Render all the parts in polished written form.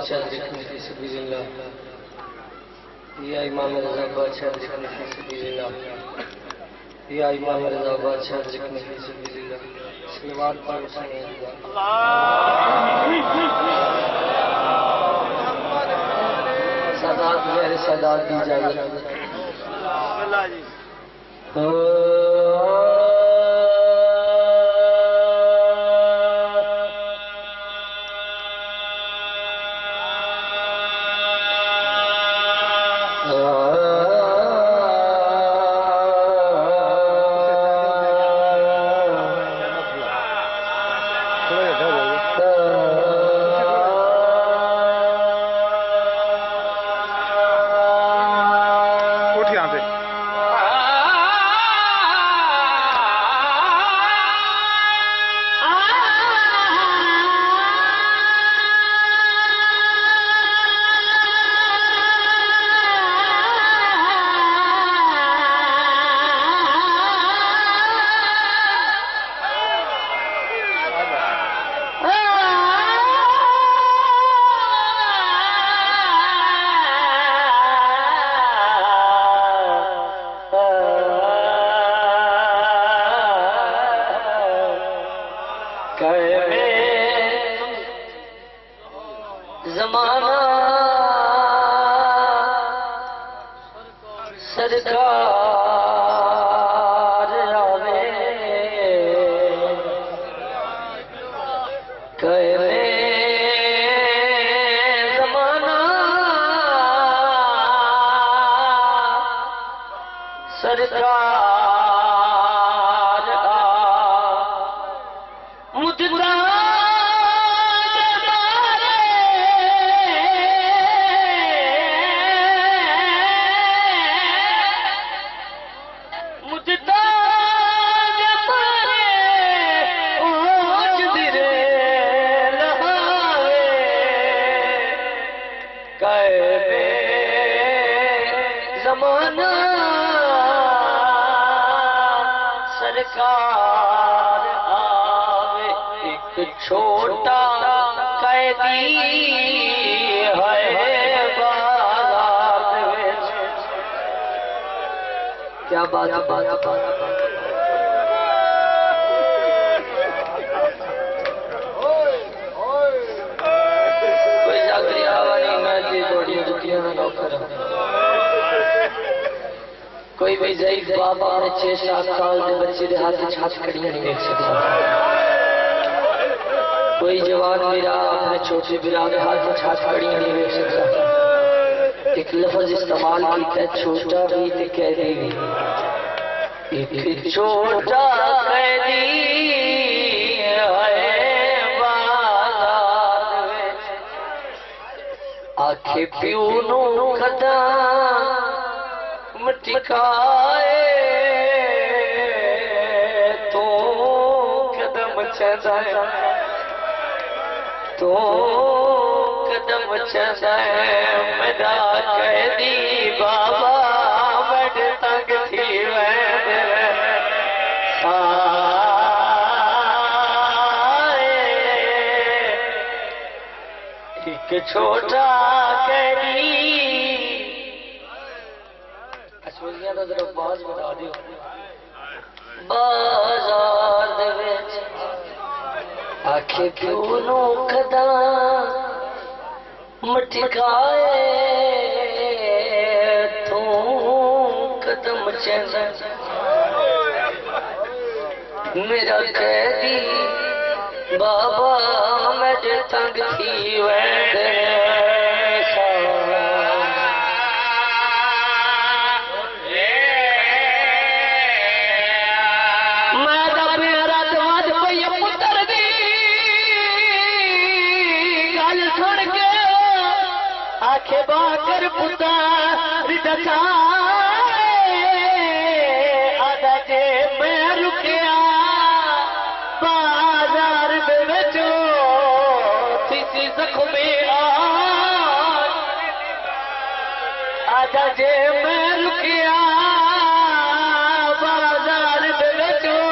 بادشاہ ذکر فی سبیل اللہ، یا امام رضا بادشاہ ذکر فی سبیل اللہ، یا امام رضا بادشاہ ذکر فی سبیل اللہ. صلوات پر حسین سادات غیر سادات دی اجازت. زمانہ سرکار آوے کہے زمانہ سرکار مددہ زمانہ سرکار آوے ایک چھوٹا قیدی ہے بازار وچ. کیا بات کوئی جاگری آوانی میں دی جوڑی دکھیاں نہ نوکر کوئی بھی ضعیف بابا اپنے 6-7 سال کے بچے دے ہاتھ چھاچ کھڑیاں نہیں دیکھ سکتا. کوئی جوان میرا اپنے چھوٹے برا دے ہاتھ چھاچ کھڑیاں نہیں دیکھ سکتا. ایک لفظ استعمال کیتا ہے چھوٹا بھی تے قیدی بھی. ایک چھوٹا قیدی ہے بازار وچ آکھے پیو نو کھدا مٹکائے تو قدم چلائے تو قدم چلائے میرا قیدی بابا بڑ تنگ تھی ایک چھوٹا قیدی باز بتا دیو بازار دے وچ آکھے پیو نو کھدا مٹکائے تو قدم چلائے میرا قیدی بابا میں تنگ تھی ویندے آکھے باکر پتر دکھائے آدھا جے میں رکیا بازار دے وچوں تھی زخمی آدھا جے میں رکیا بازار دے وچوں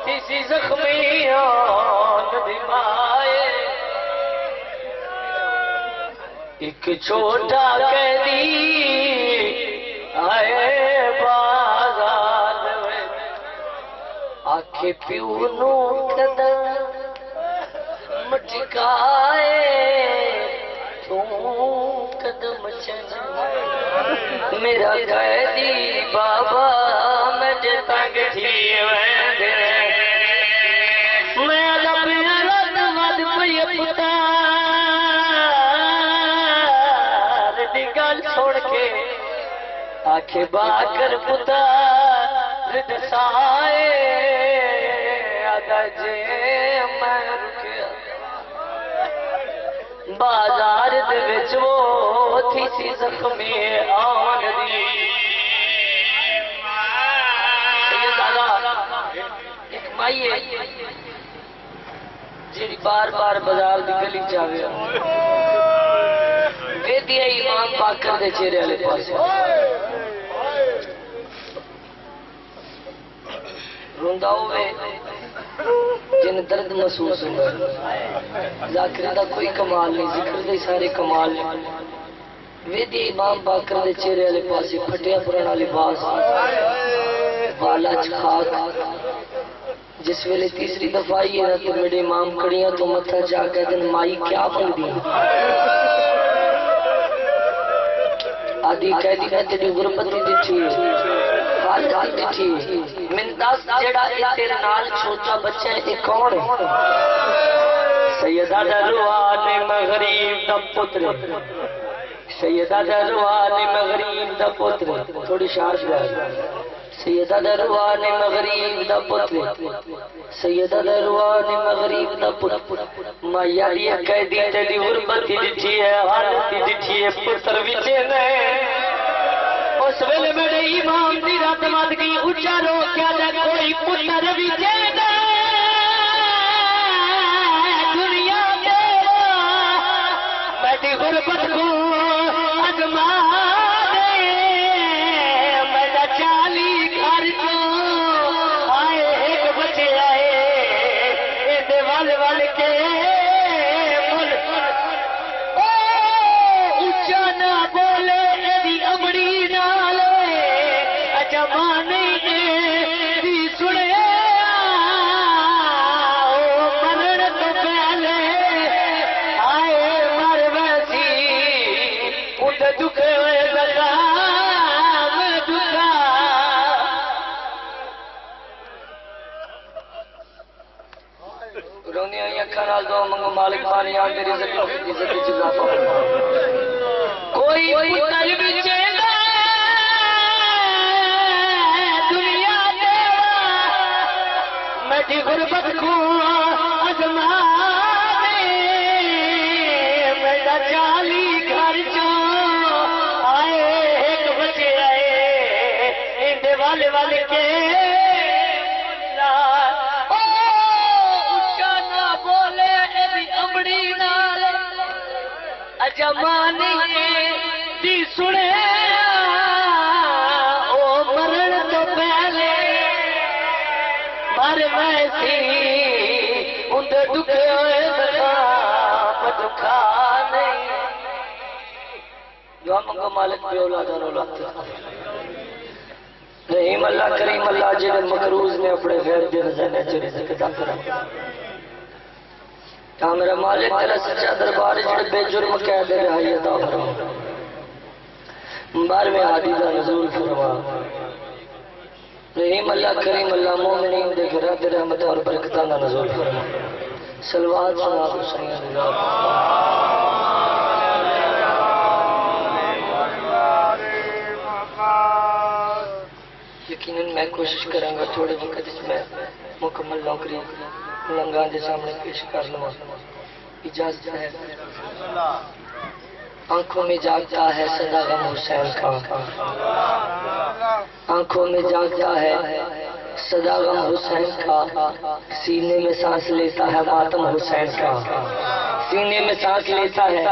تھی زخمی ندی مائے ایک چھوٹا قیدی آئے بازار میں آکھے پیو نو قدم مٹکائے تو قدم چنا میرا قیدی بابا مجھے تنگ تھی میں ادب رد مد پی پتار دی گل چھوڑ کے آنکھیں باکر پتار دسائے آدھا جے میں رکیا بازار دے وچ وہ تھی سی زخمی آن دی ایک مائی ہے جیڑی بار بار بازار دی گلی چاہے ویدی ہے امام پاکر دے چہرے والے پاس روندا ہوئے جن درد محسوس ہوتا ہے ذاکر دا کوئی کمال نہیں ذکر دے سارے کمال نہیں ویدی امام باکر دے چہرے والے پاسے پھٹیا پرانا لباس والا خاک جس ویلے تیسری دفعہ آئی ہے تو میرے امام کڑیاں تو متھا جا کے دن مائی کیا بن دی آدھی قیدی میں تیری غربتی دیٹھی حال دیٹھی من دس جڑا تیرے نال چھوٹا بچہ ہے کون ہے سیدہ دروان مغریب دا پتر سیدہ دروان مغریب دا پتر تھوڑی شارش گیا سیدہ دروان مغریب دا پتر سیدہ دروان مغریب دا پتر مایا یہ قیدی تیری غربتی دیٹھی ہے حالتی دیٹھی ہے پتر وچے نہیں اس ویلے میرے امام دی رات مات کی اچھا رو کیا جا کوئی پتر وچے دنیا تیرا میری غربت کو ازما دے میرا چالی گھر تو آئے ایک بچے آئے ایدے وال وال کے مل اچھا نہ بولے ایدی امڑی نالے اجمانے دی سنے مرن تو پہلے آئے مر ویسی اندھ دکھے ہوئے زکام دکھا رونی ہوئی اکھا نال دو منگو مالک پانی آن میری عزت چلا کوئی پتر بچے دنیا تیرا میری غربت کو ازما دے میرا چالی گھر جو آئے ایک بچے آئے اندے والے والے کے اچھا نہ بولے ایدی امڑی نال اجمانے دی سنے او مرن تو پہلے مر ویسی اندھ دکھے ہوئے زخام دکھا نہیں جو منگو مالک پہ اولادان اولاد رحیم اللہ کریم اللہ جن مقروض نے اپنے غیر دے رضانے چلے زکتا کرا تا میرا مالک تیرا سچا دربار جڑ بے جرم کہہ دے رہا عطا فرما بار میں حدیثہ نزول فرما رحیم اللہ کریم اللہ مومنین دے گھرہ دے رحمت اور برکتانہ نزول فرما سلوات سنا حسین اللہ یقیناً میں کوشش کروں گا تھوڑے وقت اس میں مکمل نوکری لنگان دے سامنے پیش کر لوں اجازت ہے آنکھوں میں جاگتا ہے صدا غم حسین کا آنکھوں میں جاگتا ہے صدا غم حسین کا سینے میں سانس لیتا ہے ماتم حسین کا سینے میں سانس لیتا ہے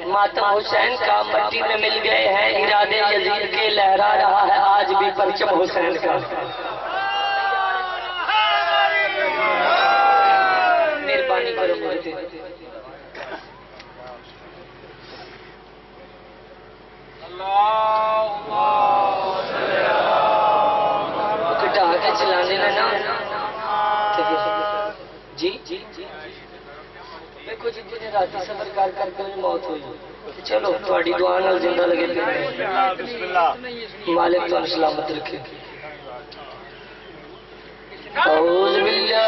ماتم حسین کا مٹی میں مل گئے ہیں ارادے یزید کے لہرا رہا ہے آج بھی پرچم حسین کا مہربانی کرو جی دیکھو جی نے راتی سفر کر کر کے موت ہوئی چلو تھوڑی دعا نال زندہ لگے مالک تو سلامت رکھے اعوذ باللہ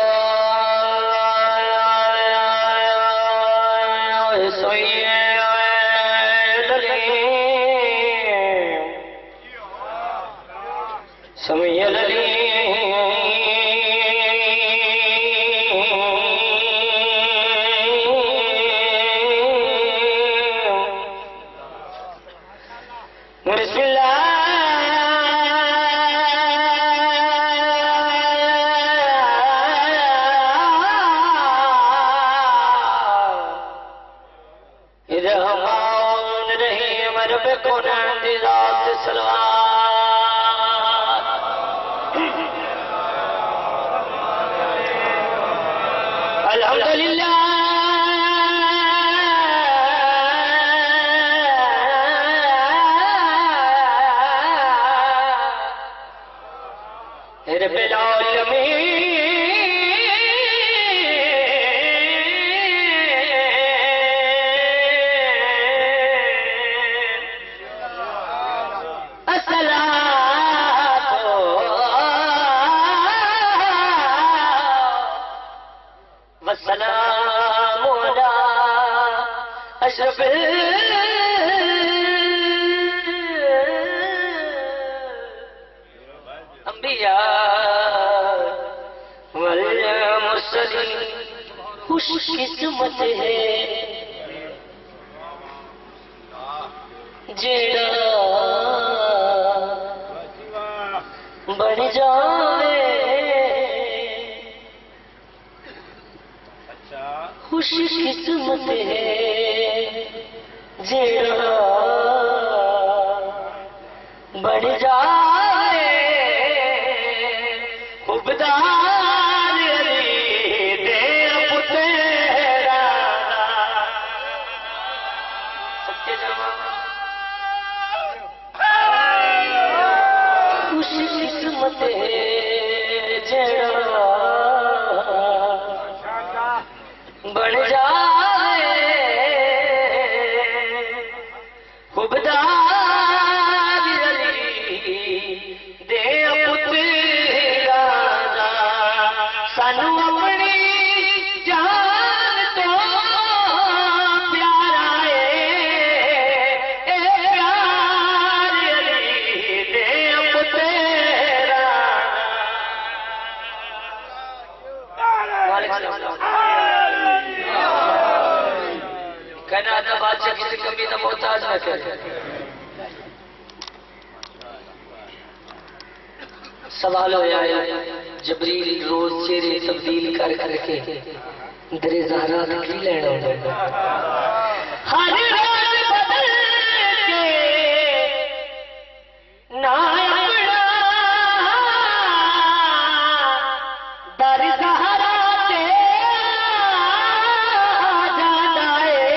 سمیع العلیم بسم اللہ الرحمن الرحیم رب کونین دی ذات صلوات الحمدللہ رب العالمین الصلاۃ والسلام علی اشرف والمرسلین خوش قسمت ہے جیڑا بڑھ جاوے خوش قسمت ہے جیڑا بڑھ جاوے خوبدار علی دے پتیرا سچے جمع خوش قسمت ہے جڑا بن جائے خوبدار علی دے پتیرا سانو اپنی جان تو پیارا ہے اے پیار علی دے پتیرا کہنا تھا بادشاہ کسی کمی نہ محتاج نہ کرے سوال ہویا ہے جبریل روز چہرے تبدیل کر کر کے در زہرا کی لینا ہوگا ہر روز بدل کے نہ اپنا در زہرا جانا ہے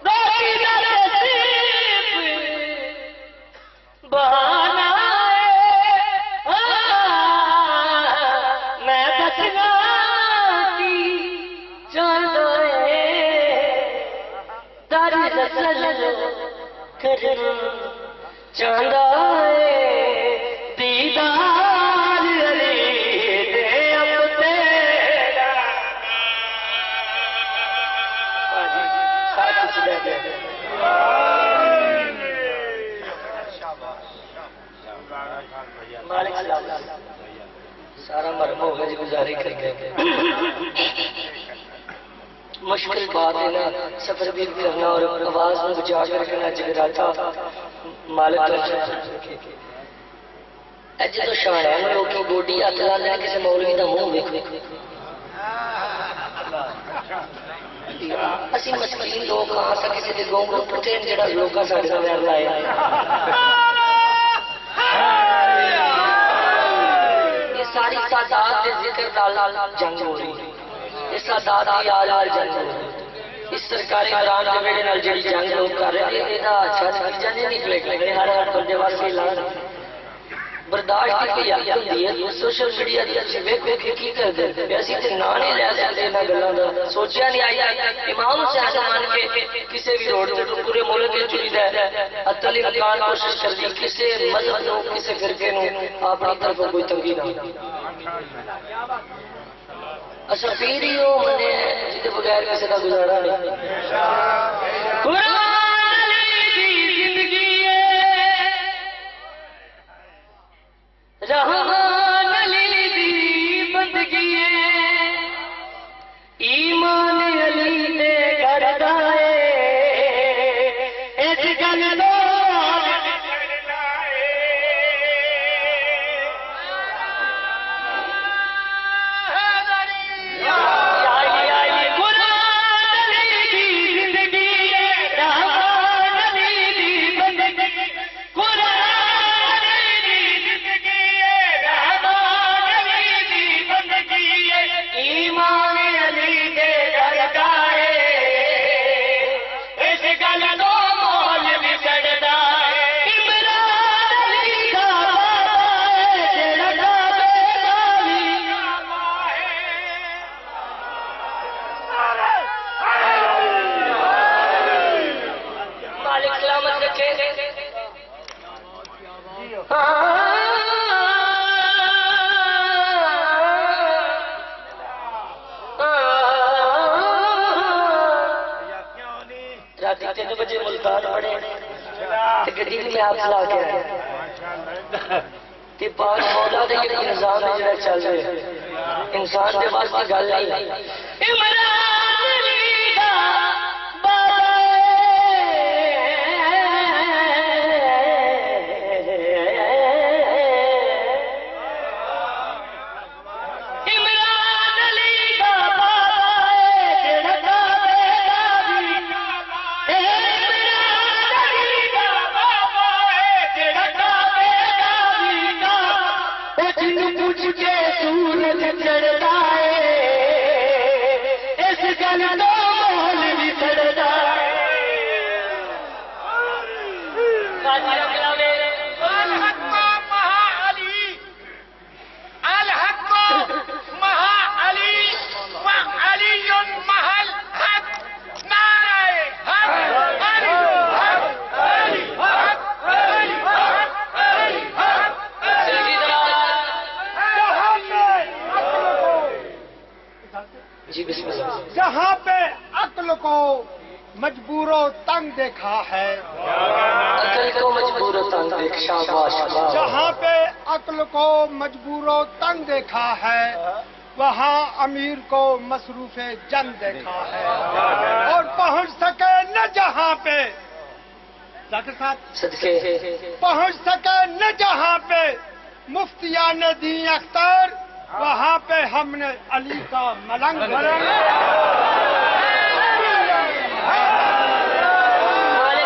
روکی در صرف بہانا ہے میں بچنا کی جانا ہے در رسل کرنا چاہتا ہے دیدار علی دے اب تیرا ساتھ چلے گئے مالک صاحب سارا مرم ہوگا جی گزاری کر گئے مشکل بات ہے نا سفر بھی کرنا اور آواز میں بچا کر رکھنا جگراتا مالک اج تو شان ہے لوگ کی گوڈی ہاتھ لا لیں کسی مولوی کا منہ ویکھ اسی مسکین لوگ کہاں سا کسی کے گونگلو پٹے جڑا لوگا ساڑھے کا ویار لائے یہ ساری سادات کے ذکر دال جنگ ہو رہی اس سادات کی آل جنگ ہو رہی اس سرکاری قرآن کے بیڑے نال جڑی جنگ لوگ کر رہے ہیں یہ اچھا نتیجہ نہیں نکلے گا ہر بندے واسطے اعلان برداشت کی یاد ہوندی ہے سوشل میڈیا تے اسی ویکھ ویکھ کی کردے اسی تے نا نہیں لے سکدے انہاں گلاں دا سوچیا نہیں آیا امام حسین مان کے کسے بھی روڈ تے پورے ملک وچ چلیدا ہے اتل امکان کوشش کردی کسے مذہب نو کسے فرقے نو اپنی طرف کوئی تنگی نہ اچھا پیر ہی ہو منے جدے بغیر کسے دا گزارا نہیں رحمان علی دی بندگی ایمان علی دے کردا اے اس گل تو بجے ملتان پڑے گڈی میں آپ لا کے آئے کہ پاک مولا دے کے نظام میں جڑا چل رہے انسان دے واسطے گل نہیں عمران علی دا جہاں پہ عقل کو مجبور و تنگ دیکھا ہے عقل کو مجبور و تنگ دیکھ شاباش جہاں پہ عقل کو مجبور و تنگ دیکھا ہے وہاں امیر کو مصروف جنگ دیکھا ہے اور پہنچ سکے نہ جہاں پہ ڈاکٹر صاحب صدقے پہنچ سکے نہ جہاں پہ مفتیان دین اختر وہاں پہ ہم نے علی کا ملنگ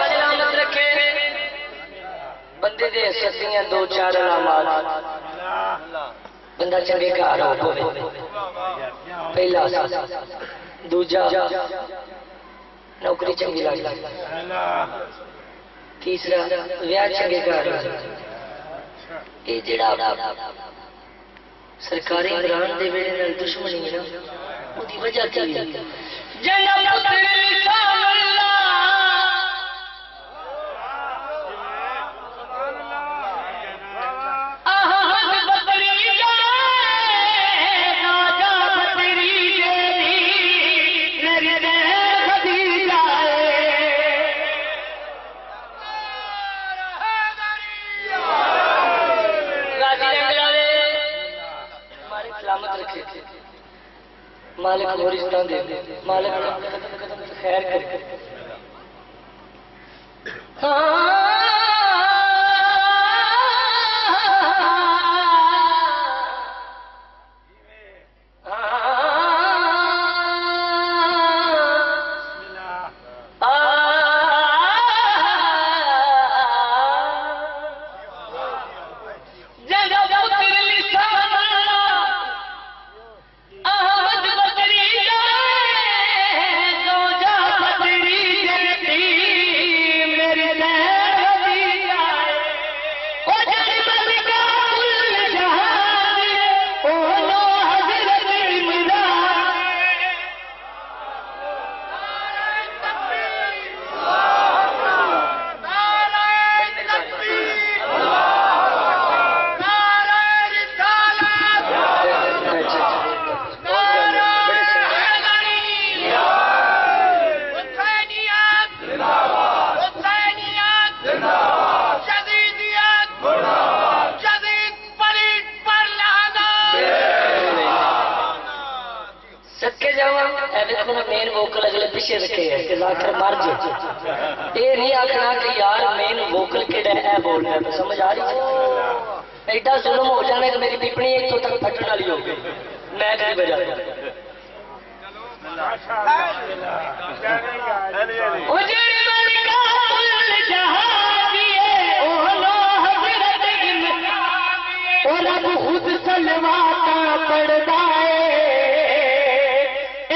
سلامت رکھے بندے دے حیثیتیاں دو چار علامات بندہ چنگے کار ہو پہلا دوجا نوکری چنگی لگ تیسرا ویاہ چنگے کار یہ جڑا سرکاری عمران دے ویلے نال دشمنی ہے نا اودی وجہ کی ہے جناب مالک نورستان دے مالک خیر کرے مین ووکل اگلے پیچھے رکھے ہیں کہ ذاکر مر جائے. یہ نہیں آخنا کہ یار مین ووکل کہڑا ہے بول رہا ہے. سمجھ آ رہی ہے؟ ایڈا ظلم ہو جانا کہ میری پیپنی اتوں تک پھٹن والی ہو گئی میں کی وجہ رب خود سلواتا پڑتا ہے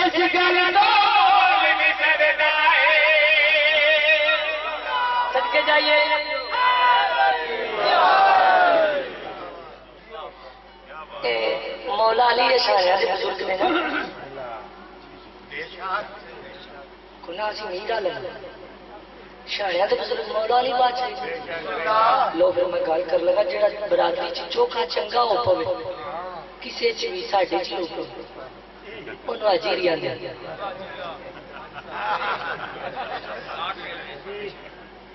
اس گل سد کے جائیے. مولا علی اشاریہ کے بزرگ نے نا کنا سی نہیں گل اشاریہ کے بزرگ مولا علی بادشاہ لو. پھر میں گل کر لگا جہاں برادری چ چوکھا چنگا ہو پوے کسی چ بھی ساڈے چ لوگ انہوں حاجری آدھے.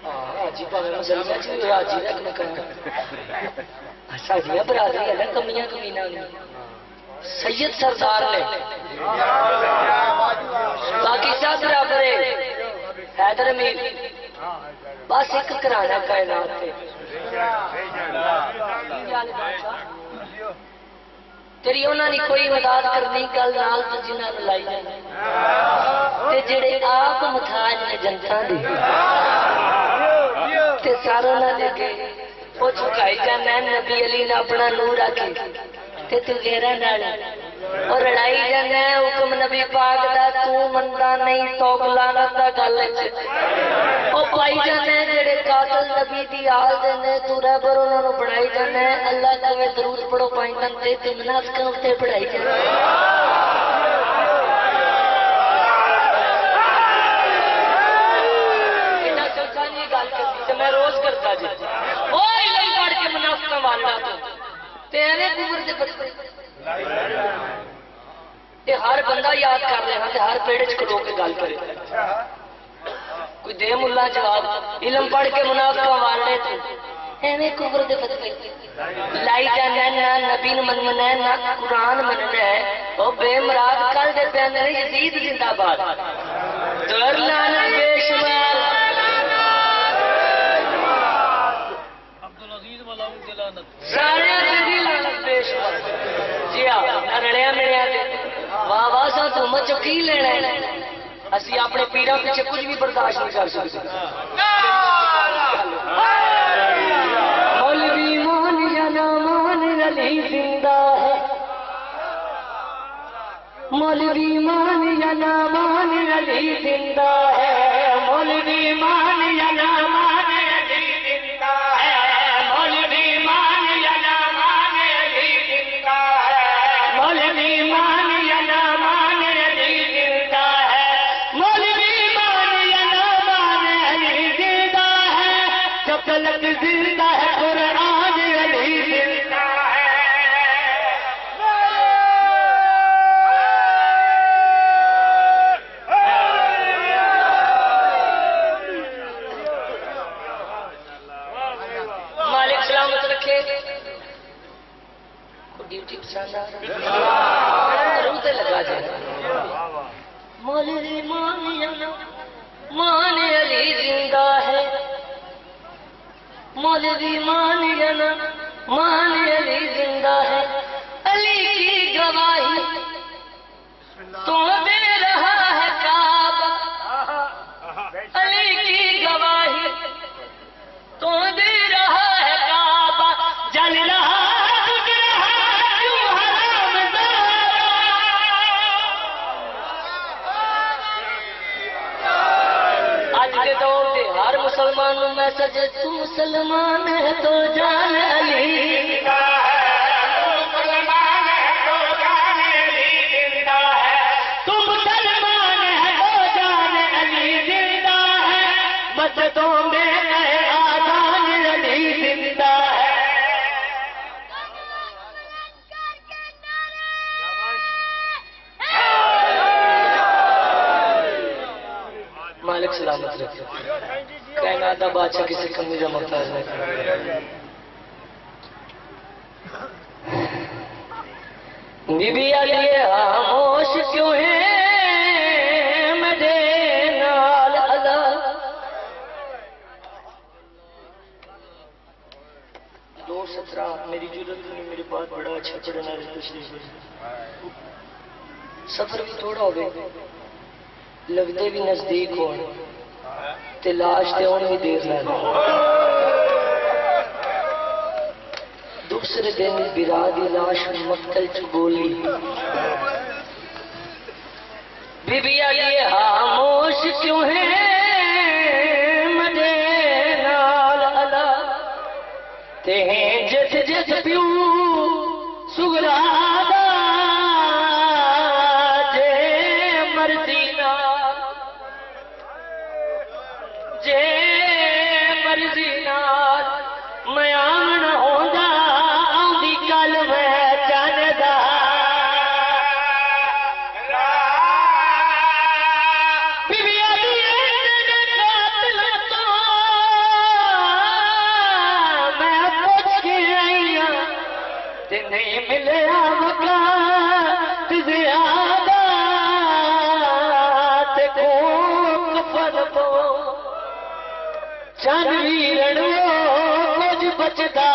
حاجی پاوے مسلمان چ بھی حاجی رکھنا کرنا ساڈیاں برادری ہے نا کمیاں کمینا سید سردار نے باقی سب برابر ہے. حیدر امیر بس ایک کرانا کائنات تے تیری انہوں نے کوئی مدد کرنی گل نال تو جنہاں نوں لائی تے جڑے آپ محتاج نے جنتا دی تے سارا نہ دے کے وہ چکائی جانا نبی علی نے اپنا نور رکھے تے تو غیرہ نال اور لڑائی جانا ہے حکم نبی پاک دا تو مندا نہیں تو لعنت دا گل او پائی جانا ہے جڑے قاتل نبی دی آل دے نے تو رہبر انہاں نوں بنائی جانا ہے اللہ کہے درود پڑھو پائندن تے منافقاں تے پڑھائی جانا اینا سوچانی گل کرتی تے میں روز کرتا جی اوئے لئی پڑھ کے منافقاں مارنا تے ایویں کفر دے بچے تے ہر بندہ یاد کر رہا تے ہر پیڑ چ کھلو کے گل کرے کوئی دے ملا جواب علم پڑھ کے منافقہ مارنے تے ایویں کفر دے فتوی لائی جانا نہ نبی نوں مننا ہے نہ قرآن مننا ہے او بے مراد کل دے پیندے نے یزید زندہ باد در لعنت بے شمار عبدالعزیز ملاؤں کی لعنت سارے دی لعنت بے شمار. جی ہاں نہ رڑیا ملیا واہ واہ سا تو مت کی لینا ہے اسی اپنے پیروں پیچھے کچھ بھی برداشت نہیں کر سکتے. مولوی مان یا نہ مان علی زندہ ہے مولوی مان یا نہ مان علی زندہ ہے مولوی مان یا نہ مان علی زندہ ہے مولوی مان یا نہ مان علی زندہ ہے مولوی مان یا نہ مان علی زندہ ہے مولوی مان یا نہ مان علی زندہ ہے جب تک زندہ ہے قرآن علی زندہ مالک سلامت رکھے ڈیوٹی پسند روتے لگا جائے مولوی مان علی زندہ ہے مولوی مان علی زندہ ہے علی کی گواہی تو دے رہا ہے کعبہ علی کی گواہی تو دے رہا ہے کعبہ جل رہا ہر مسلمان میسج تو مسلمان ہے تو جان علی مسلمان ہے تو جان علی زندہ ہے تو مسلمان ہے تو جان علی زندہ ہے مسجدوں میں آذان علی زندہ ہے. مالک سلامت رکھے کائنات دا بادشاہ کسی کمی کا محتاج نہیں. بی بی علی خاموش کیوں ہے اسرا میری ضرورت نہیں، میرے پاس بڑا اچھا پڑھنا ہے تشریف سفر بھی تھوڑا ہوگا لگتے بھی نزدیک ہو لاش تے ہون بھی دیر لگ دوسرے دن برا دی لاش مقتل چ گولی بی بی علی خاموش کیوں ہے مجھے نال الا تے جس جس پیو سگرا دا جے مرضی نال جے مرضی نال میں آن ہوندا آندی کل میں جاندا بی بی علی دے قاتل تو میں پوچھ کے آئی ہاں تے نہیں ملیا وقت زیادہ تے کون کفن پو چند ویرن کچھ بچدا